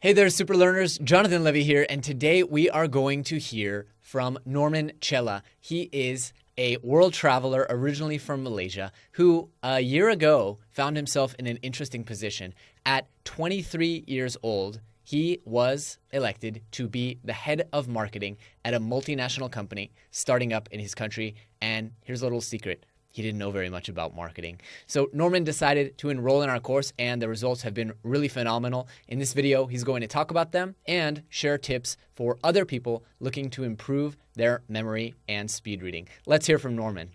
Hey there, SuperLearners. Jonathan Levy here, and today we are going to hear from Norman Chella. He is a world traveler originally from Malaysia who a year ago found himself in an interesting position. At 23 years old, he was elected to be the head of marketing at a multinational company starting up in his country. And here's a little secret. He didn't know very much about marketing. So Norman decided to enroll in our course, and the results have been really phenomenal. In this video, he's going to talk about them and share tips for other people looking to improve their memory and speed reading. Let's hear from Norman.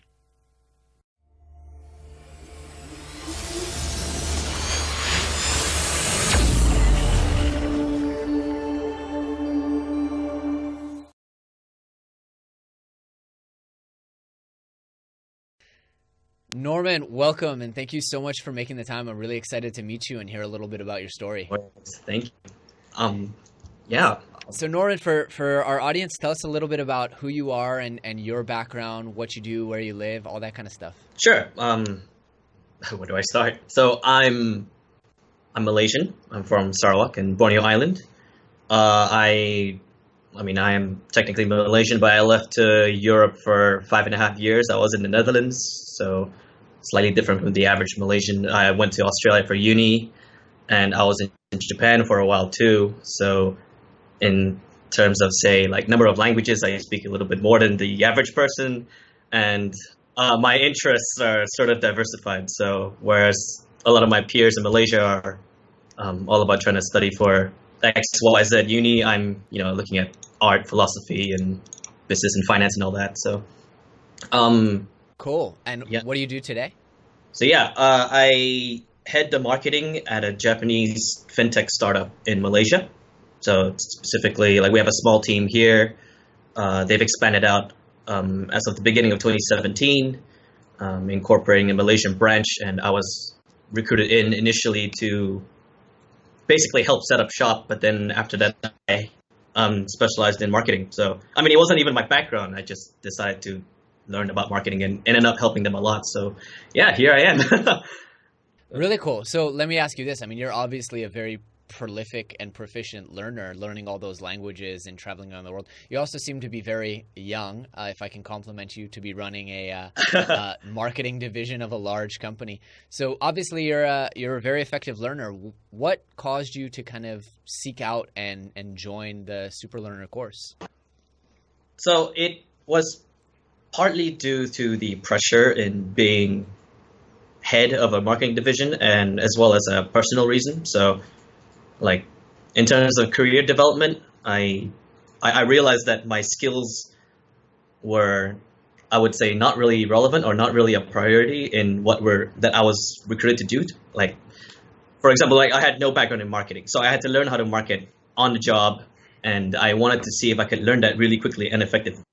Norman, welcome, and thank you so much for making the time. I'm really excited to meet you and hear a little bit about your story. Thank you. Yeah. So Norman, for our audience, tell us a little bit about who you are and your background, what you do, where you live, all that kind of stuff. Sure. Where do I start? So I'm Malaysian. I'm from Sarawak in Borneo Island. I am technically Malaysian, but I left to Europe for 5.5 years. I was in the Netherlands, so slightly different from the average Malaysian. I went to Australia for uni, and I was in Japan for a while too. So in terms of, say, like number of languages, I speak a little bit more than the average person, and my interests are sort of diversified. So whereas a lot of my peers in Malaysia are all about trying to study for X, Y, Z uni, I'm looking at art, philosophy, and business and finance and all that. So, cool. And yeah. What do you do today? So I head the marketing at a Japanese fintech startup in Malaysia. So specifically, like we have a small team here. They've expanded out as of the beginning of 2017, incorporating a Malaysian branch, and I was recruited in initially to basically help set up shop, but then after that I specialized in marketing. So it wasn't even my background. I just decided to learn about marketing and ended up helping them a lot. So yeah, here I am. Really cool. So let me ask you this. You're obviously a very prolific and proficient learner, learning all those languages and traveling around the world. You also seem to be very young, if I can compliment you, to be running a marketing division of a large company. So obviously you're a very effective learner. What caused you to kind of seek out and join the SuperLearner course? So it was partly due to the pressure in being head of a marketing division, and as well as a personal reason. So like in terms of career development, I realized that my skills were, I would say, not really relevant or not really a priority in that I was recruited to do. Like, for example, like I had no background in marketing, so I had to learn how to market on the job, and I wanted to see if I could learn that really quickly and effectively.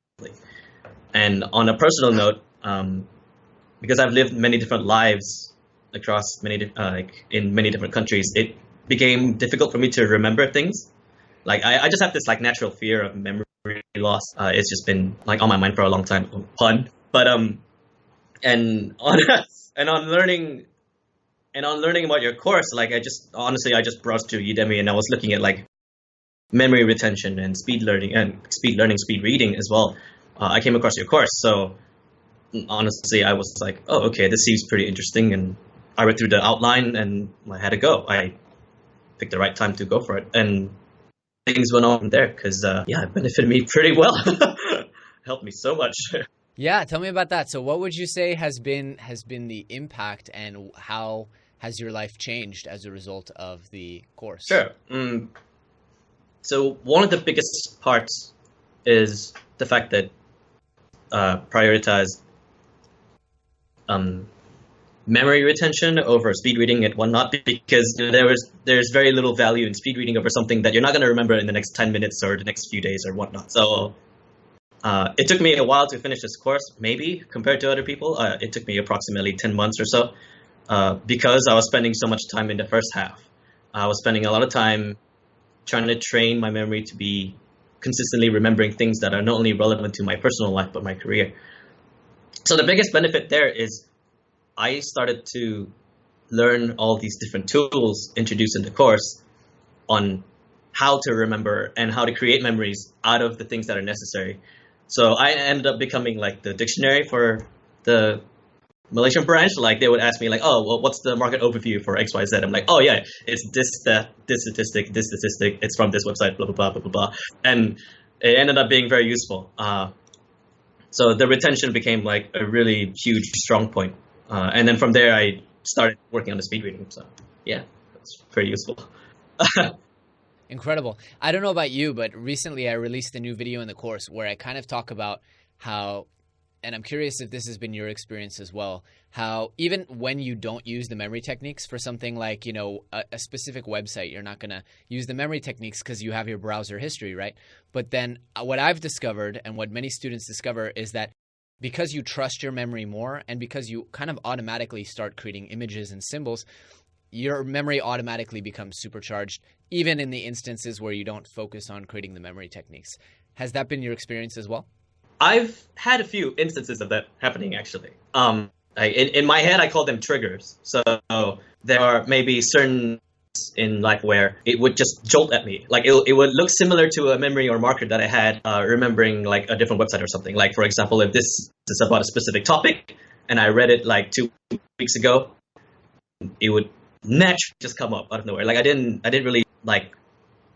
And on a personal note, because I've lived many different lives across in many different countries, it became difficult for me to remember things. Like I just have this like natural fear of memory loss. It's just been like on my mind for a long time. Pun. But and on learning about your course, like I just browsed through Udemy, and I was looking at like memory retention and speed learning, speed reading as well. I came across your course, so honestly, I was like, oh, okay, this seems pretty interesting, and I read through the outline and I had to go. I picked the right time to go for it, and things went on from there because it benefited me pretty well. Helped me so much. Yeah, tell me about that. So what would you say has been the impact, and how has your life changed as a result of the course? Sure. So one of the biggest parts is the fact that prioritize memory retention over speed reading and whatnot, because there's very little value in speed reading over something that you're not going to remember in the next 10 minutes or the next few days or whatnot. So it took me a while to finish this course, maybe compared to other people. It took me approximately 10 months or so because I was spending so much time in the first half. I was spending a lot of time trying to train my memory to be consistently remembering things that are not only relevant to my personal life, but my career. So the biggest benefit there is I started to learn all these different tools introduced in the course on how to remember and how to create memories out of the things that are necessary. So I ended up becoming like the dictionary for the Malaysian branch. Like they would ask me like, oh, well, what's the market overview for XYZ? I'm like, oh yeah, it's this statistic, it's from this website, blah, blah, blah, blah, blah, blah. And it ended up being very useful. So the retention became like a really huge, strong point. And then from there, I started working on the speed reading. So yeah, that's very useful. Incredible. I don't know about you, but recently I released a new video in the course where I kind of talk about how, and I'm curious if this has been your experience as well, how even when you don't use the memory techniques for something like, you know, a specific website, you're not going to use the memory techniques because you have your browser history, right? But then what I've discovered and what many students discover is that because you trust your memory more and because you kind of automatically start creating images and symbols, your memory automatically becomes supercharged, even in the instances where you don't focus on creating the memory techniques. Has that been your experience as well? I've had a few instances of that happening, actually. In my head, I call them triggers. So there are maybe certain in life where it would just jolt at me. Like it would look similar to a memory or marker that I had remembering like a different website or something. Like, for example, if this is about a specific topic and I read it like 2 weeks ago, it would naturally just come up out of nowhere. Like I didn't really like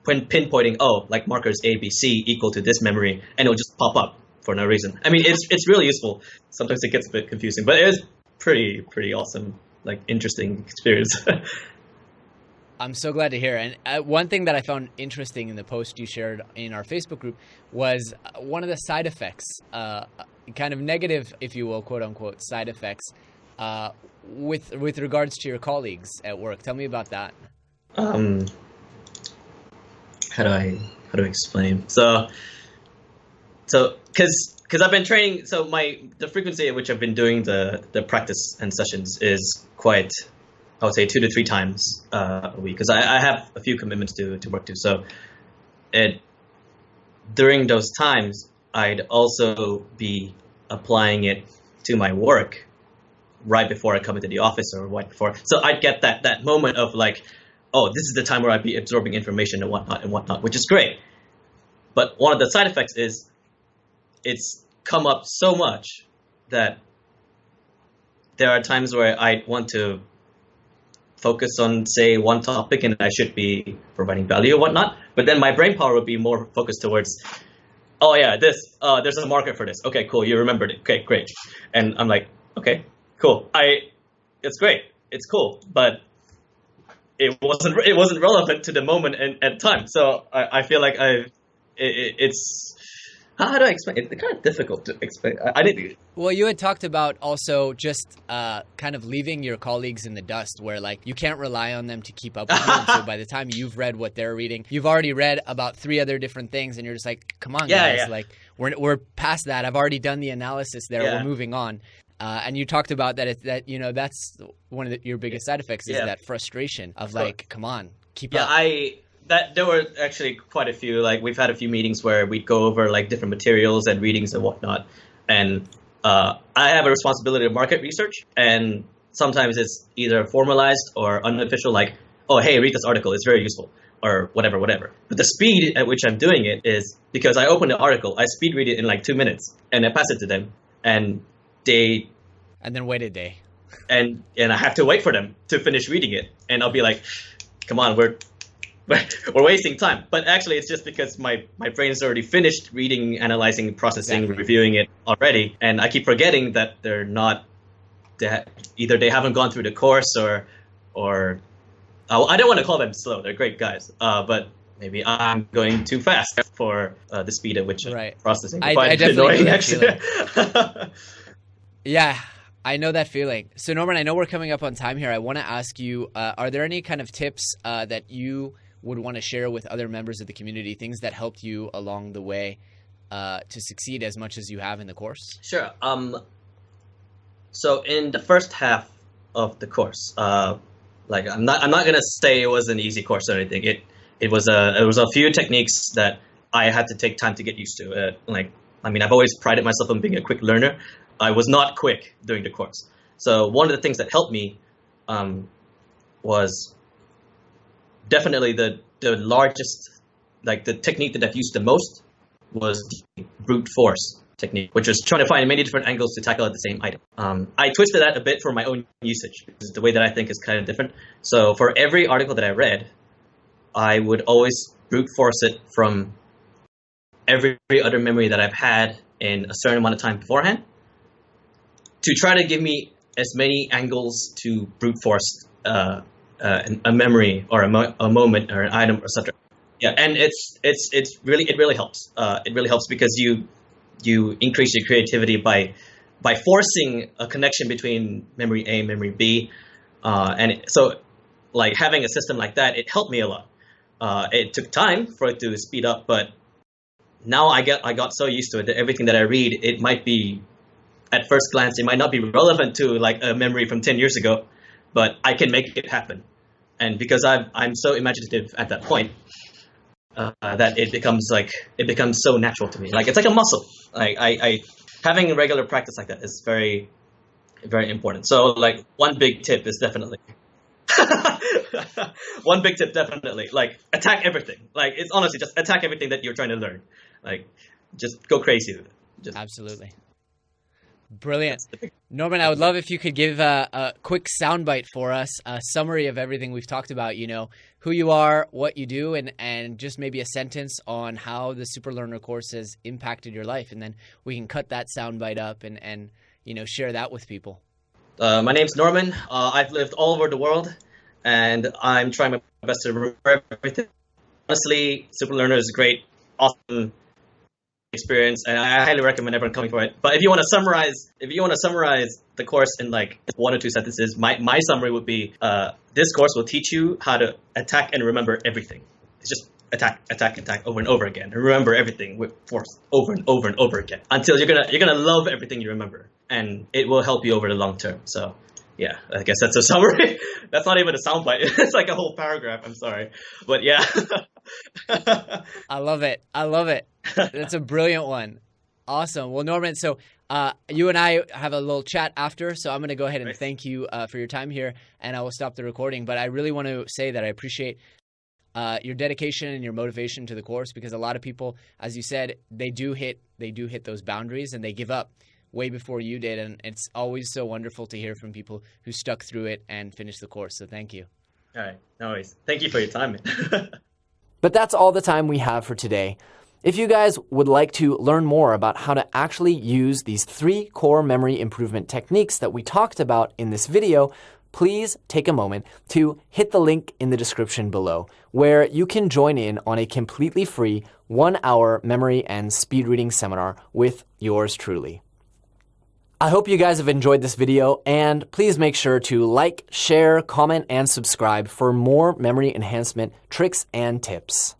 when pinpointing, oh, like markers A, B, C equal to this memory, and it will just pop up for no reason. I mean, it's really useful. Sometimes it gets a bit confusing, but it is pretty awesome, like interesting experience. I'm so glad to hear. And one thing that I found interesting in the post you shared in our Facebook group was one of the side effects, kind of negative, if you will, quote unquote, side effects with regards to your colleagues at work. Tell me about that. How do I explain? So because I've been training, so the frequency at which I've been doing the practice and sessions is quite, I would say 2 to 3 times a week, because I have a few commitments to work to. So during those times, I'd also be applying it to my work right before I come into the office or right before. So I'd get that moment of like, oh, this is the time where I'd be absorbing information and whatnot, which is great. But one of the side effects is it's come up so much that there are times where I want to focus on, say, one topic and I should be providing value or whatnot. But then my brain power would be more focused towards, oh yeah, there's a market for this. Okay, cool, you remembered it. Okay, great. And I'm like, okay, cool. It's great. It's cool. But it wasn't relevant to the moment and time. So I feel like it's, how do I explain it? It's kind of difficult to explain. I didn't. Well, you had talked about also just kind of leaving your colleagues in the dust, where like you can't rely on them to keep up with you. And so by the time you've read what they're reading, you've already read about 3 other different things, and you're just like, "Come on, guys! Yeah. Like we're past that. I've already done the analysis there. Yeah. We're moving on." And you talked about that you know that's one of your biggest side effects is that frustration of like, "Come on, keep up." There were actually quite a few. Like we've had a few meetings where we'd go over like different materials and readings and whatnot. And I have a responsibility of market research, and sometimes it's either formalized or unofficial. Like, oh, hey, read this article; it's very useful, or whatever. But the speed at which I'm doing it is because I open the article, I speed read it in like 2 minutes, and I pass it to them, and then wait a day, and I have to wait for them to finish reading it, and I'll be like, come on, we're wasting time. But actually it's just because my brain's already finished reading, analyzing, processing, reviewing it already, and I keep forgetting that either they haven't gone through the course or I don't want to call them slow, they're great guys, but maybe I'm going too fast for the speed at which I'm processing. I definitely know that feeling. Yeah, I know that feeling. So Norman, I know we're coming up on time here. I want to ask you, are there any kind of tips that you would want to share with other members of the community, things that helped you along the way to succeed as much as you have in the course? Sure. So in the first half of the course, like I'm not gonna say it was an easy course or anything. It was a few techniques that I had to take time to get used to. I've always prided myself on being a quick learner. I was not quick during the course. So one of the things that helped me was definitely the largest like the technique that I've used the most was the brute force technique, which is trying to find many different angles to tackle at the same item. I twisted that a bit for my own usage because the way that I think is kind of different. So for every article that I read, I would always brute force it from every other memory that I've had in a certain amount of time beforehand to try to give me as many angles to brute force a memory or a moment or an item or subject. Yeah, and it really helps. It really helps because you increase your creativity by forcing a connection between memory A and memory B, so like having a system like that, it helped me a lot. It took time for it to speed up, but now I got so used to it that everything that I read, it might be at first glance, it might not be relevant to like a memory from 10 years ago, but I can make it happen. And because I'm so imaginative at that point, that it becomes so natural to me. Like it's like a muscle. Like I having a regular practice like that is very, very important. So like one big tip is definitely like attack everything. Like it's honestly just attack everything that you're trying to learn. Like just go crazy with it. Absolutely. Brilliant. Norman, I would love if you could give a quick soundbite for us, a summary of everything we've talked about, who you are, what you do, and just maybe a sentence on how the SuperLearner course has impacted your life. And then we can cut that soundbite up and share that with people. My name's Norman. I've lived all over the world, and I'm trying my best to remember everything. Honestly, SuperLearner is a great, awesome experience, and I highly recommend everyone coming for it. But if you want to summarize the course in like 1 or 2 sentences, my summary would be: this course will teach you how to attack and remember everything. It's just attack over and over again, and remember everything with force over and over and over again until you're gonna love everything you remember, and it will help you over the long term. So yeah, I guess that's a summary. That's not even a soundbite. It's like a whole paragraph. I'm sorry, but yeah. I love it. That's a brilliant one. Awesome. Well, Norman, so you and I have a little chat after, so I'm going to go ahead and thank you for your time here, and I will stop the recording. But I really want to say that I appreciate your dedication and your motivation to the course, because a lot of people, as you said, they do hit those boundaries and they give up way before you did, and it's always so wonderful to hear from people who stuck through it and finished the course. So thank you. All right. No worries. Thank you for your time, man. But that's all the time we have for today. If you guys would like to learn more about how to actually use these 3 core memory improvement techniques that we talked about in this video, please take a moment to hit the link in the description below, where you can join in on a completely free 1-hour memory and speed reading seminar with yours truly. I hope you guys have enjoyed this video, and please make sure to like, share, comment, and subscribe for more memory enhancement tricks and tips.